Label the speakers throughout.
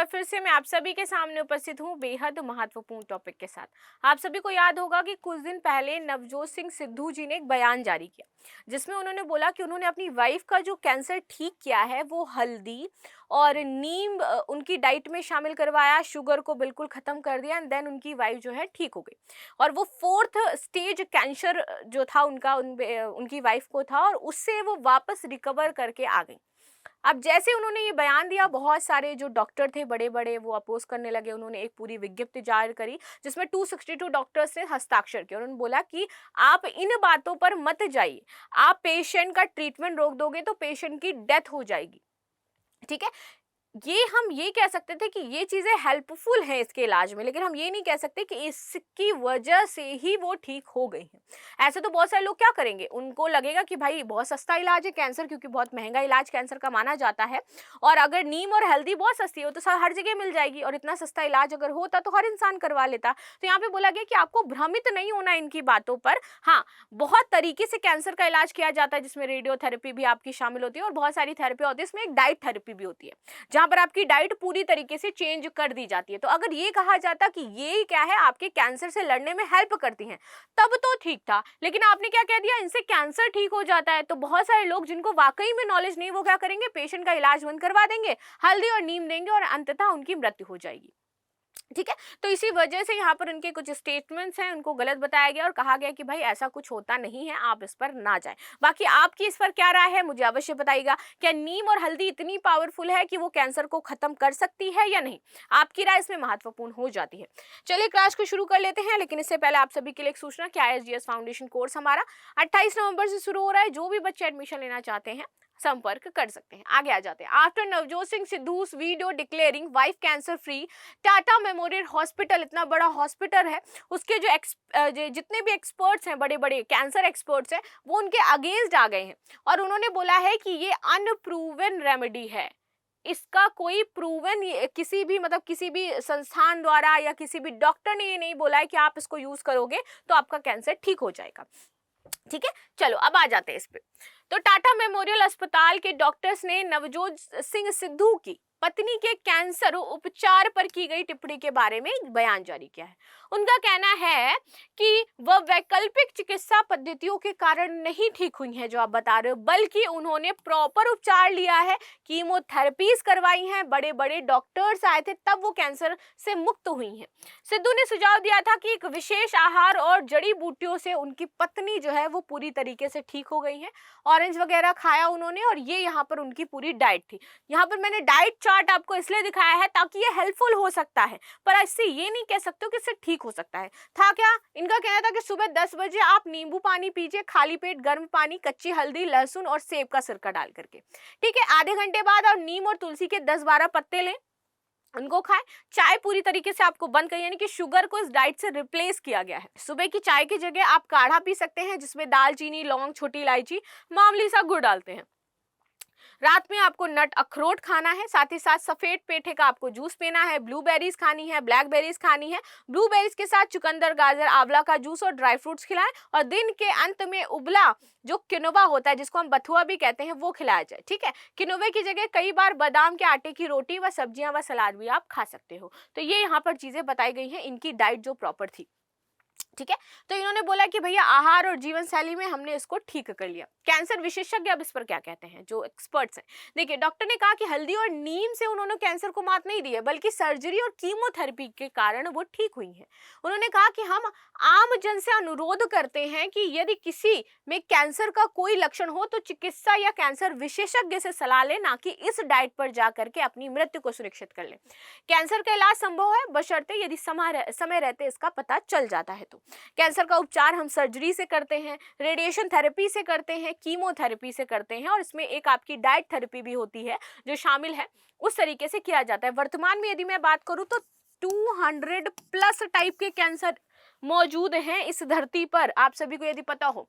Speaker 1: बार फिर से मैं आप सभी के सामने उपस्थित हूँ बेहद महत्वपूर्ण टॉपिक के साथ। आप सभी को याद होगा कि कुछ दिन पहले नवजोत सिंह सिद्धू जी ने एक बयान जारी किया, जिसमें उन्होंने बोला कि उन्होंने अपनी वाइफ का जो कैंसर ठीक किया है वो हल्दी और नीम उनकी डाइट में शामिल करवाया, शुगर को बिल्कुल खत्म कर दिया एंड देन उनकी वाइफ जो है ठीक हो गई। और वो 4th स्टेज कैंसर जो था उनका उनकी वाइफ को था और उससे वो वापस रिकवर करके आ गई। अब जैसे उन्होंने ये बयान दिया, बहुत सारे जो डॉक्टर थे बड़े बड़े वो अपोज करने लगे। उन्होंने एक पूरी विज्ञप्ति जारी करी जिसमें 262 डॉक्टर्स ने हस्ताक्षर किए। उन्होंने बोला कि आप इन बातों पर मत जाइए, आप पेशेंट का ट्रीटमेंट रोक दोगे तो पेशेंट की डेथ हो जाएगी। ठीक है, ये हम ये कह सकते थे कि ये चीजें हेल्पफुल हैं इसके इलाज में, लेकिन हम ये नहीं कह सकते कि इसकी वजह से ही वो ठीक हो गई हैं। ऐसे तो बहुत सारे लोग क्या करेंगे, उनको लगेगा कि भाई बहुत सस्ता इलाज है कैंसर, क्योंकि बहुत महंगा इलाज कैंसर का माना जाता है, और अगर नीम और हल्दी बहुत सस्ती हो तो हर जगह मिल जाएगी, और इतना सस्ता इलाज अगर होता तो हर इंसान करवा लेता। तो यहाँ पे बोला गया कि आपको भ्रमित नहीं होना इनकी बातों पर। हाँ, बहुत तरीके से कैंसर का इलाज किया जाता है, जिसमें रेडियोथेरेपी भी आपकी शामिल होती है और बहुत सारी थेरेपी होती है। इसमें एक डाइट थेरेपी भी होती है जहां पर आपकी डाइट पूरी तरीके से चेंज कर दी जाती है। तो अगर ये कहा जाता कि ये क्या है, आपके कैंसर से लड़ने में हेल्प करती हैं, तब तो ठीक था। लेकिन आपने क्या कह दिया, इनसे कैंसर ठीक हो जाता है। तो बहुत सारे लोग जिनको वाकई में नॉलेज नहीं, वो क्या करेंगे, पेशेंट का इलाज बंद करवा देंगे, हल्दी और नीम देंगे और अंततः उनकी मृत्यु हो जाएगी। ठीक है, तो इसी वजह से यहाँ पर उनके कुछ स्टेटमेंट्स हैं, उनको गलत बताया गया और कहा गया कि भाई ऐसा कुछ होता नहीं है, आप इस पर ना जाएं। बाकी आपकी इस पर क्या राय है, मुझे अवश्य बताइएगा। क्या नीम और हल्दी इतनी पावरफुल है कि वो कैंसर को खत्म कर सकती है या नहीं? आपकी राय इसमें महत्वपूर्ण हो जाती है। चलिए क्लास को शुरू कर लेते हैं, लेकिन इससे पहले आप सभी के लिए एक सूचना कि ISGS फाउंडेशन कोर्स हमारा 28 नवंबर से शुरू हो रहा है। जो भी बच्चे एडमिशन लेना चाहते हैं संपर्क कर सकते हैं। आगे आ जाते हैं। After Navjot Singh Sidhu video declaring wife cancer free, Tata memorial hospital, इतना बड़ा हॉस्पिटल है, उसके जो जितने भी एक्सपर्ट्स हैं, बड़े बड़े कैंसर एक्सपर्ट्स हैं, वो उनके अगेंस्ट आ गए हैं और उन्होंने बोला है कि ये अनप्रूवन रेमेडी है। इसका कोई प्रूवन किसी भी किसी भी संस्थान द्वारा या किसी भी डॉक्टर ने ये नहीं बोला है कि आप इसको यूज करोगे तो आपका कैंसर ठीक हो जाएगा। ठीक है, चलो अब आ जाते हैं इस पे। तो टाटा मेमोरियल अस्पताल के डॉक्टर्स ने नवजोत सिंह सिद्धू की पत्नी के कैंसर उपचार पर की गई टिप्पणी के बारे में एक बयान जारी किया है। उनका कहना है कि वह वैकल्पिक चिकित्सा पद्धतियों के कारण नहीं ठीक हुई हैं जो आप बता रहे हो, बल्कि उन्होंने प्रॉपर उपचार लिया है, कीमोथेरेपीज करवाई हैं, बड़े बड़े डॉक्टर्स आए थे, तब वो कैंसर से मुक्त हुई हैं। सिद्धू ने सुझाव दिया था कि एक विशेष आहार और जड़ी बूटियों से उनकी पत्नी जो है वो पूरी तरीके से ठीक हो गई है। ऑरेंज वगैरह खाया उन्होंने और ये यहाँ पर उनकी पूरी डाइट थी। यहाँ पर मैंने डाइट चार्ट आपको इसलिए दिखाया है ताकि ये हेल्पफुल हो सकता है, पर इससे ये नहीं कह सकते हो कि इससे ठीक हो सकता है। था क्या, इनका कहना था कि सुबह 10 बजे आप नींबू पानी पीजिए, खाली पेट गर्म पानी, कच्ची हल्दी, लहसुन और सेब का सिरका डाल करके। ठीक है, आधे घंटे बाद आप नीम और तुलसी के 10-12 पत्ते लें, उनको खाएं। चाय पूरी तरीके से आपको बंद करिए, यानी कि शुगर को इस डाइट से रिप्लेस किया गया है। सुबह की चाय की जगह आप काढ़ा पी सकते हैं जिसमें दालचीनी, लौंग, छोटी इलायची, मामूली सा गुड़ डालते हैं। रात में आपको नट अखरोट खाना है, साथ ही साथ सफेद पेठे का आपको जूस पीना है, ब्लूबेरीज खानी है, ब्लैकबेरीज खानी है। ब्लूबेरीज के साथ चुकंदर, गाजर, आंवला का जूस और ड्राई फ्रूट्स खिलाएं और दिन के अंत में उबला जो किनोवा होता है, जिसको हम बथुआ भी कहते हैं, वो खिलाया जाए। ठीक है, किनोवे की जगह कई बार बादाम के आटे की रोटी व सब्जियां व सलाद भी आप खा सकते हो। तो ये यहाँ पर चीजें बताई गई हैं, इनकी डाइट जो प्रॉपर थी। ठीक है, तो इन्होंने बोला कि भैया आहार और जीवन शैली में हमने इसको ठीक कर लिया। कैंसर विशेषज्ञ अब इस पर क्या कहते हैं, जो एक्सपर्ट्स हैं। देखिए, डॉक्टर ने कहा कि हल्दी और नीम से उन्होंने कैंसर को मात नहीं दी है, बल्कि सर्जरी और कीमोथेरेपी के कारण वो ठीक हुई हैं। उन्होंने कहा कि हम आम जन से अनुरोध करते हैं कि यदि किसी में कैंसर का कोई लक्षण हो तो चिकित्सा या कैंसर विशेषज्ञ से सलाह लें, ना कि इस डाइट पर जाकर के अपनी मृत्यु को सुनिश्चित कर लें। कैंसर का इलाज संभव है, बशर्ते यदि समय रहते इसका पता चल जाता है। तो कैंसर का उपचार हम सर्जरी से करते हैं, रेडिएशन थेरेपी से करते हैं, कीमोथेरेपी से करते हैं, और इसमें एक आपकी डाइट थेरेपी भी होती है जो शामिल है, उस तरीके से किया जाता है। वर्तमान में यदि मैं बात करूं तो 200+ टाइप के कैंसर मौजूद हैं इस धरती पर, आप सभी को यदि पता हो।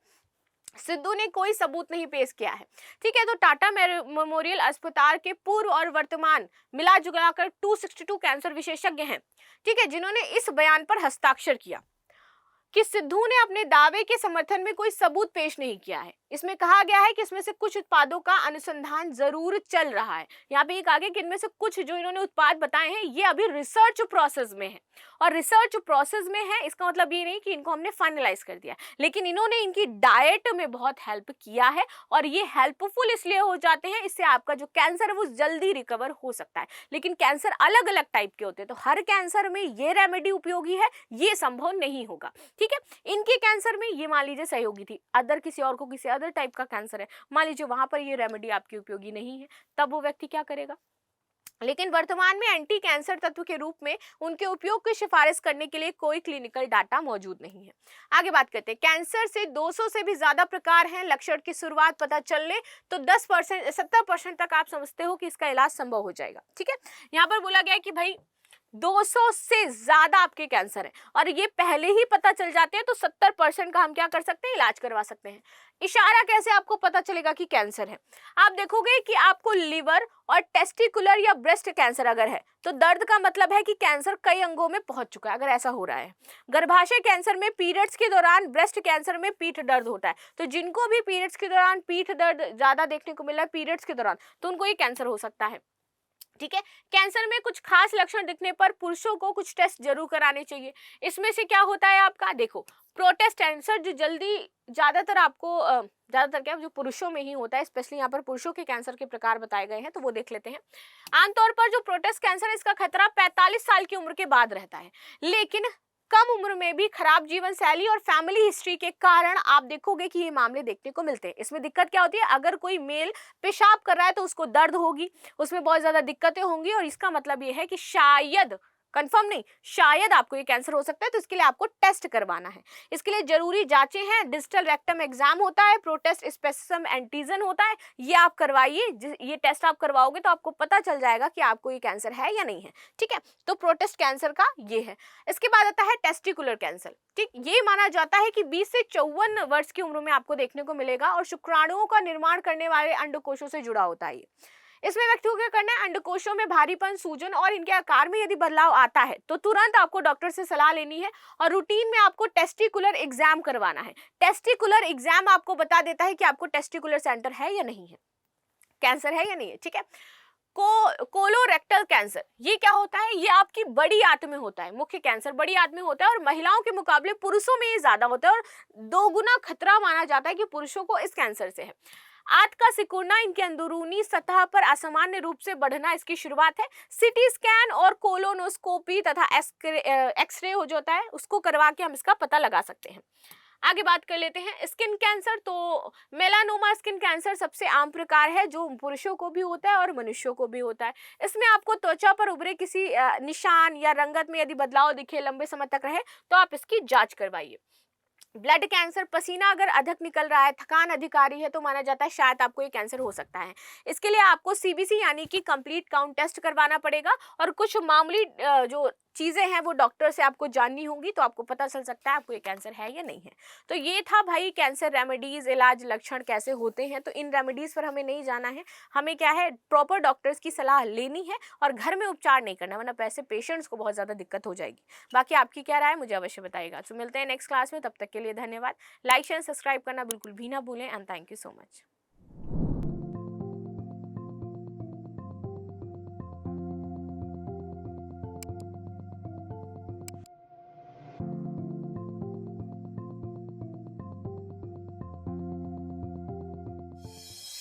Speaker 1: सिद्धू ने कोई सबूत नहीं पेश किया है। ठीक है, तो टाटा मेमोरियल अस्पताल के पूर्व और वर्तमान मिला जुलाकर 262 कैंसर विशेषज्ञ हैं, ठीक है, जिन्होंने इस बयान पर हस्ताक्षर किया। कि सिद्धू ने अपने दावे के समर्थन में कोई सबूत पेश नहीं किया है। इसमें कहा गया है कि इसमें से कुछ उत्पादों का अनुसंधान जरूर चल रहा है। यहाँ पे ये कहा गया कि इनमें से कुछ जो इन्होंने उत्पाद बताए हैं ये अभी रिसर्च प्रोसेस में है, और रिसर्च प्रोसेस में है इसका मतलब ये नहीं कि इनको हमने फाइनलाइज कर दिया, लेकिन इन्होंने इनकी डाइट में बहुत हेल्प किया है और ये हेल्पफुल इसलिए हो जाते हैं, इससे आपका जो कैंसर है वो जल्दी रिकवर हो सकता है। लेकिन कैंसर अलग अलग टाइप के होते हैं, तो हर कैंसर में ये रेमेडी उपयोगी है ये संभव नहीं होगा। ठीक है, इनके कैंसर में ये मान लीजिए सहयोगी थी, अदर किसी और को किसी अदर टाइप का कैंसर है, मान लीजिए वहां पर ये रेमेडी आपकी उपयोगी नहीं है, तब वो व्यक्ति क्या करेगा। लेकिन वर्तमान में एंटी कैंसर तत्व के रूप में उनके उपयोग की सिफारिश करने के लिए कोई क्लिनिकल डाटा मौजूद नहीं है। आगे बात करते हैं, कैंसर से 200 से भी ज्यादा प्रकार हैं। लक्षण की शुरुआत पता चलने तो 10% 70% तक आप समझते हो कि इसका इलाज संभव हो जाएगा। ठीक है, यहाँ पर बोला गया है कि भाई 200 से ज्यादा आपके कैंसर है और ये पहले ही पता चल जाते हैं तो 70% का हम क्या कर सकते हैं, इलाज करवा सकते हैं। इशारा कैसे आपको पता चलेगा कि कैंसर है, आप देखोगे कि आपको लिवर और टेस्टिकुलर या ब्रेस्ट कैंसर अगर है तो दर्द का मतलब है कि कैंसर कई अंगों में पहुंच चुका है, अगर ऐसा हो रहा है। गर्भाशय कैंसर में पीरियड्स के दौरान, ब्रेस्ट कैंसर में पीठ दर्द होता है, तो जिनको भी पीरियड्स के दौरान पीठ दर्द ज्यादा देखने को मिला है पीरियड्स के दौरान, तो उनको ये कैंसर हो सकता है। ठीक है, कैंसर में कुछ खास लक्षण दिखने पर पुरुषों को कुछ टेस्ट जरूर कराने चाहिए। इसमें से क्या होता है आपका, देखो प्रोस्टेट कैंसर जो जल्दी ज्यादातर आपको ज्यादातर क्या जो पुरुषों में ही होता है, स्पेशली यहाँ पर पुरुषों के कैंसर के प्रकार बताए गए हैं तो वो देख लेते हैं। आमतौर पर जो प्रोस्टेट कैंसर है इसका खतरा 45 साल की उम्र के बाद रहता है, लेकिन कम उम्र में भी खराब जीवन शैली और फैमिली हिस्ट्री के कारण आप देखोगे कि ये मामले देखने को मिलते हैं। इसमें दिक्कत क्या होती है, अगर कोई मेल पेशाब कर रहा है तो उसको दर्द होगी, उसमें बहुत ज्यादा दिक्कतें होंगी, और इसका मतलब ये है कि शायद, कंफर्म नहीं, शायद आपको ये कैंसर हो सकता है, तो इसके लिए आपको टेस्ट करवाना है। इसके लिए जरूरी जांचें हैं, डिजिटल रेक्टम एग्जाम होता है, प्रोस्टेट स्पेसिम एंटीजन होता है, ये आप करवाइए। ये टेस्ट आप करवाओगे तो आपको पता चल जाएगा कि आपको ये कैंसर है या नहीं है। ठीक है, तो प्रोस्टेट कैंसर का ये है। इसके बाद आता है टेस्टिकुलर कैंसर। ठीक, ये माना जाता है कि 20 से 54 वर्ष की उम्र में आपको देखने को मिलेगा और शुक्राणुओं का निर्माण करने वाले अंडकोशों से जुड़ा होता है। इसमें व्यक्ति को क्या करना है, अंडकोशों में भारीपन, सूजन और इनके आकार में यदि बदलाव आता है तो तुरंत आपको डॉक्टर से सलाह लेनी है और रूटीन में आपको टेस्टिकुलर एग्जाम करवाना है। टेस्टिकुलर एग्जाम आपको बता देता है कि आपको टेस्टिकुलर सेंटर है या नहीं है, कैंसर है या नहीं है। ठीक है, कोलोरेक्टल कैंसर, ये क्या होता है, ये आपकी बड़ी आंत में होता है, मुख्य कैंसर बड़ी आंत में होता है और महिलाओं के मुकाबले पुरुषों में ये ज्यादा होता है और 2 गुना खतरा माना जाता है कि पुरुषों को इस कैंसर से है। आंत का सिकुड़ना, इनके अंदरूनी सतह पर असामान्य रूप से बढ़ना इसकी शुरुआत है। सीटी स्कैन और कोलोनोस्कोपी तथा एक्सरे हो जाता है, उसको करवा के हम इसका पता लगा सकते हैं। आगे बात कर लेते हैं स्किन कैंसर। तो मेलानोमा स्किन कैंसर सबसे आम प्रकार है जो पुरुषों को भी होता है और मनुष्यों को भी होता है। इसमें आपको त्वचा पर उभरे किसी निशान या रंगत में यदि बदलाव दिखे, लंबे समय तक रहे, तो आप इसकी जांच करवाइए। ब्लड कैंसर, पसीना अगर अधिक निकल रहा है, थकान अधिक आ रही है, तो माना जाता है शायद आपको ये कैंसर हो सकता है। इसके लिए आपको सीबीसी यानी कि कंप्लीट काउंट टेस्ट करवाना पड़ेगा और कुछ मामूली जो चीजें हैं वो डॉक्टर से आपको जाननी होंगी, तो आपको पता चल सकता है आपको ये कैंसर है या नहीं है। तो ये था भाई कैंसर रेमेडीज, इलाज, लक्षण कैसे होते हैं। तो इन रेमेडीज पर हमें नहीं जाना है, हमें क्या है प्रॉपर डॉक्टर्स की सलाह लेनी है और घर में उपचार नहीं करना, वरना पैसे पेशेंट्स को बहुत ज्यादा दिक्कत हो जाएगी। बाकी आपकी क्या राय है मुझे अवश्य बताइएगा। तो मिलते हैं नेक्स्ट क्लास में, तब तक के लिए धन्यवाद। लाइक शेयर सब्सक्राइब करना बिल्कुल भी ना भूलें and thank you so much.